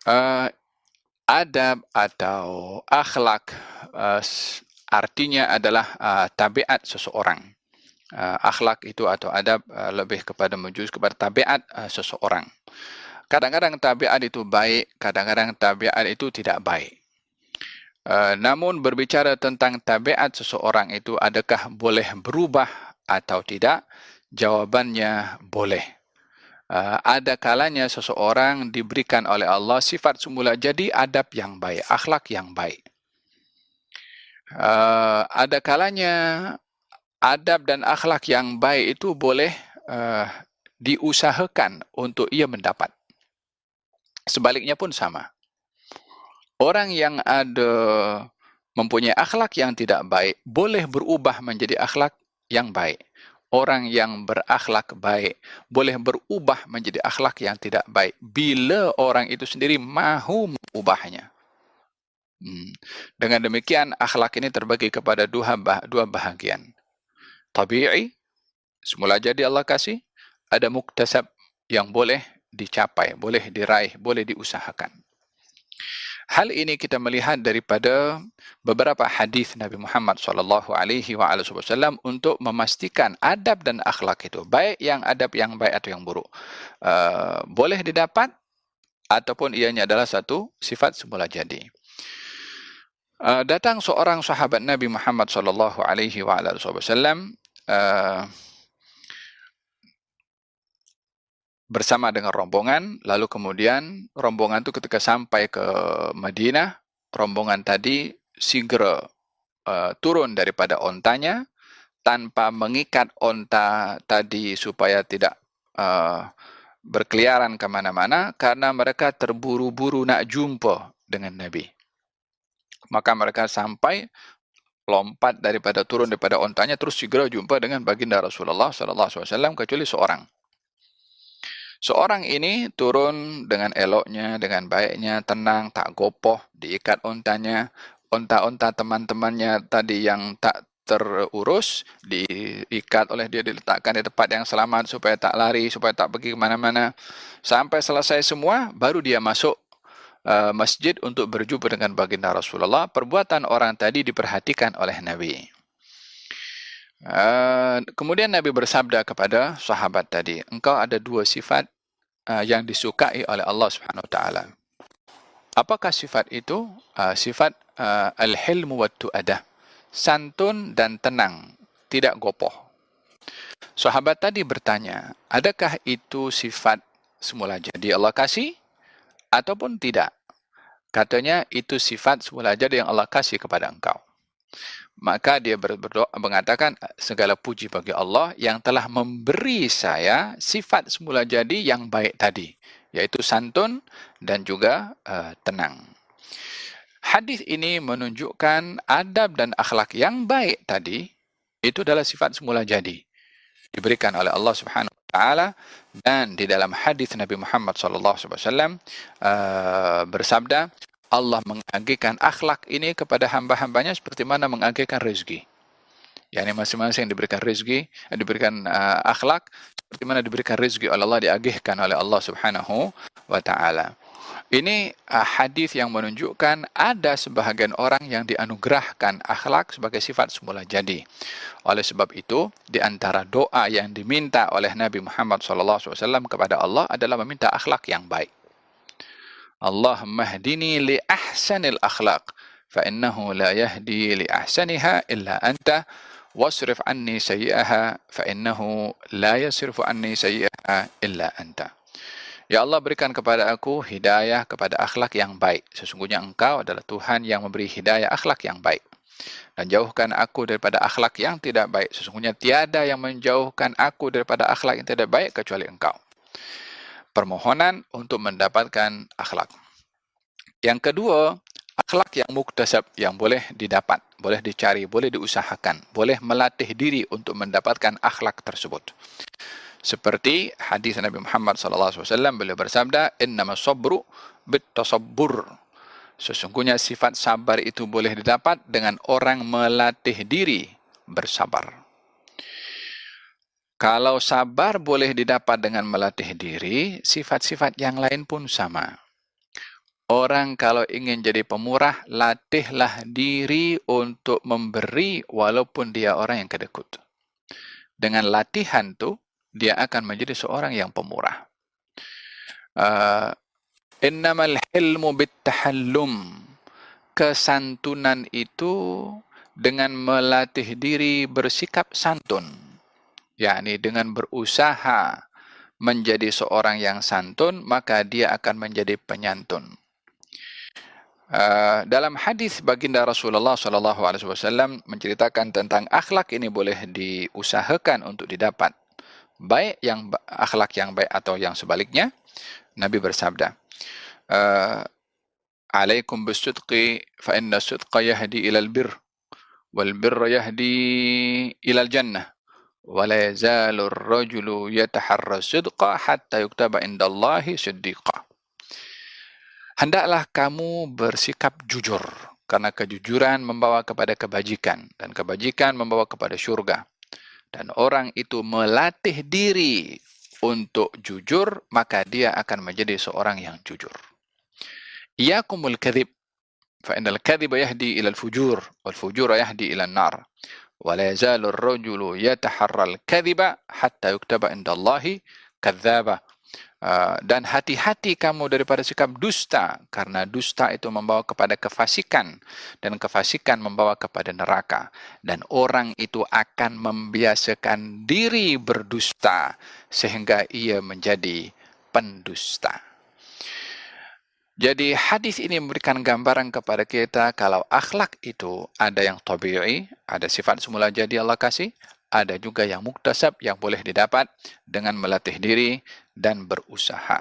Uh, Adab atau akhlak artinya adalah tabiat seseorang. Akhlak itu atau adab lebih kepada menjurus kepada tabiat seseorang. Kadang-kadang tabiat itu baik, kadang-kadang tabiat itu tidak baik. Namun berbicara tentang tabiat seseorang itu adakah boleh berubah atau tidak? Jawabannya boleh. Ada kalanya seseorang diberikan oleh Allah sifat semula jadi adab yang baik, akhlak yang baik. Ada kalanya adab dan akhlak yang baik itu boleh diusahakan untuk ia mendapat. Sebaliknya pun sama. Orang yang mempunyai akhlak yang tidak baik boleh berubah menjadi akhlak yang baik. Orang yang berakhlak baik boleh berubah menjadi akhlak yang tidak baik bila orang itu sendiri mahu mengubahnya. Dengan demikian akhlak ini terbagi kepada dua bahagian. Tabi'i, semula jadi Allah kasih, ada muktasab yang boleh dicapai, boleh diraih, boleh diusahakan. Hal ini kita melihat daripada beberapa hadis Nabi Muhammad SAW untuk memastikan adab dan akhlak itu, baik yang adab yang baik atau yang buruk, boleh didapat ataupun ianya adalah satu sifat semula jadi. Datang seorang sahabat Nabi Muhammad SAW bersama dengan rombongan, lalu kemudian rombongan itu ketika sampai ke Madinah, rombongan tadi segera turun daripada ontanya tanpa mengikat onta tadi supaya tidak berkeliaran kemana-mana karena mereka terburu-buru nak jumpa dengan Nabi. Maka mereka sampai lompat turun daripada ontanya terus segera jumpa dengan baginda Rasulullah SAW kecuali seorang. Seorang ini turun dengan eloknya, dengan baiknya, tenang, tak gopoh, diikat ontanya. Onta-onta teman-temannya tadi yang tak terurus, diikat oleh dia, diletakkan di tempat yang selamat supaya tak lari, supaya tak pergi ke mana-mana. Sampai selesai semua, baru dia masuk masjid untuk berjumpa dengan baginda Rasulullah. Perbuatan orang tadi diperhatikan oleh Nabi. Kemudian Nabi bersabda kepada sahabat tadi, engkau ada dua sifat yang disukai oleh Allah Subhanahu Wa Taala. Apakah sifat itu? Sifat al-hilmu wa tu'adah, santun dan tenang, tidak gopoh. Sahabat tadi bertanya, adakah itu sifat semula jadi Allah kasih ataupun tidak? Katanya itu sifat semula jadi yang Allah kasih kepada engkau. Maka dia berdoa mengatakan segala puji bagi Allah yang telah memberi saya sifat semula jadi yang baik tadi, yaitu santun dan juga tenang. Hadis ini menunjukkan adab dan akhlak yang baik tadi itu adalah sifat semula jadi diberikan oleh Allah Subhanahu Wa Taala, dan di dalam hadis Nabi Muhammad SAW bersabda, Allah mengagihkan akhlak ini kepada hamba-hambanya seperti mana mengagihkan rezeki. Yani masing-masing diberikan rezeki, diberikan akhlak seperti mana diberikan rezeki oleh Allah, diagihkan oleh Allah Subhanahu Wa Taala. Ini hadis yang menunjukkan ada sebahagian orang yang dianugerahkan akhlak sebagai sifat semula jadi. Oleh sebab itu, di antara doa yang diminta oleh Nabi Muhammad SAW kepada Allah adalah meminta akhlak yang baik. Allahumma hdini li ahsanil akhlaq, fa innahu la yahdi li ahsaniha illa anta, wasrif anni sayyi'aha, fa innahu la yasrifu anni sayyi'aha illa anta. Ya Allah, berikan kepada aku hidayah kepada akhlak yang baik. Sesungguhnya engkau adalah Tuhan yang memberi hidayah akhlak yang baik. Dan jauhkan aku daripada akhlak yang tidak baik. Sesungguhnya tiada yang menjauhkan aku daripada akhlak yang tidak baik kecuali engkau. Permohonan untuk mendapatkan akhlak. Yang kedua, akhlak yang muktasab, yang boleh didapat, boleh dicari, boleh diusahakan, boleh melatih diri untuk mendapatkan akhlak tersebut. Seperti hadis Nabi Muhammad SAW, beliau bersabda, innamas sabru bit-tasabbur. Sesungguhnya sifat sabar itu boleh didapat dengan orang melatih diri bersabar. Kalau sabar boleh didapat dengan melatih diri, sifat-sifat yang lain pun sama. Orang kalau ingin jadi pemurah, latihlah diri untuk memberi walaupun dia orang yang kedekut. Dengan latihan tu, dia akan menjadi seorang yang pemurah. Innamal hilmu bittahallum. Kesantunan itu dengan melatih diri bersikap santun. Yakni dengan berusaha menjadi seorang yang santun, maka dia akan menjadi penyantun. Dalam hadis baginda Rasulullah SAW menceritakan tentang akhlak ini boleh diusahakan untuk didapat, baik yang akhlak yang baik atau yang sebaliknya. Nabi bersabda, "Alaikum bisidqi fa inna sidqa yahdi ilal bir, wal birra yahdi ilal jannah, wa la yazalu ar-rajulu yataharra sidqa hatta yuktaba indallahi siddiqa." Hendaklah kamu bersikap jujur, karena kejujuran membawa kepada kebajikan, dan kebajikan membawa kepada syurga. Dan orang itu melatih diri untuk jujur, maka dia akan menjadi seorang yang jujur. Iyakumul kadhib, fa innal kadhiba yahdi ilal fujur, wal fujura yahdi ilal nar. Wa la yazalu ar-rajulu yataharra al-kadhiba hatta yuktaba indallahi kadzdzaba. Dan hati-hati kamu daripada sikap dusta, karena dusta itu membawa kepada kefasikan, dan kefasikan membawa kepada neraka, dan orang itu akan membiasakan diri berdusta sehingga ia menjadi pendusta. Jadi hadis ini memberikan gambaran kepada kita kalau akhlak itu ada yang tabi'i, ada sifat semula jadi Allah kasih, ada juga yang muktasab yang boleh didapat dengan melatih diri dan berusaha.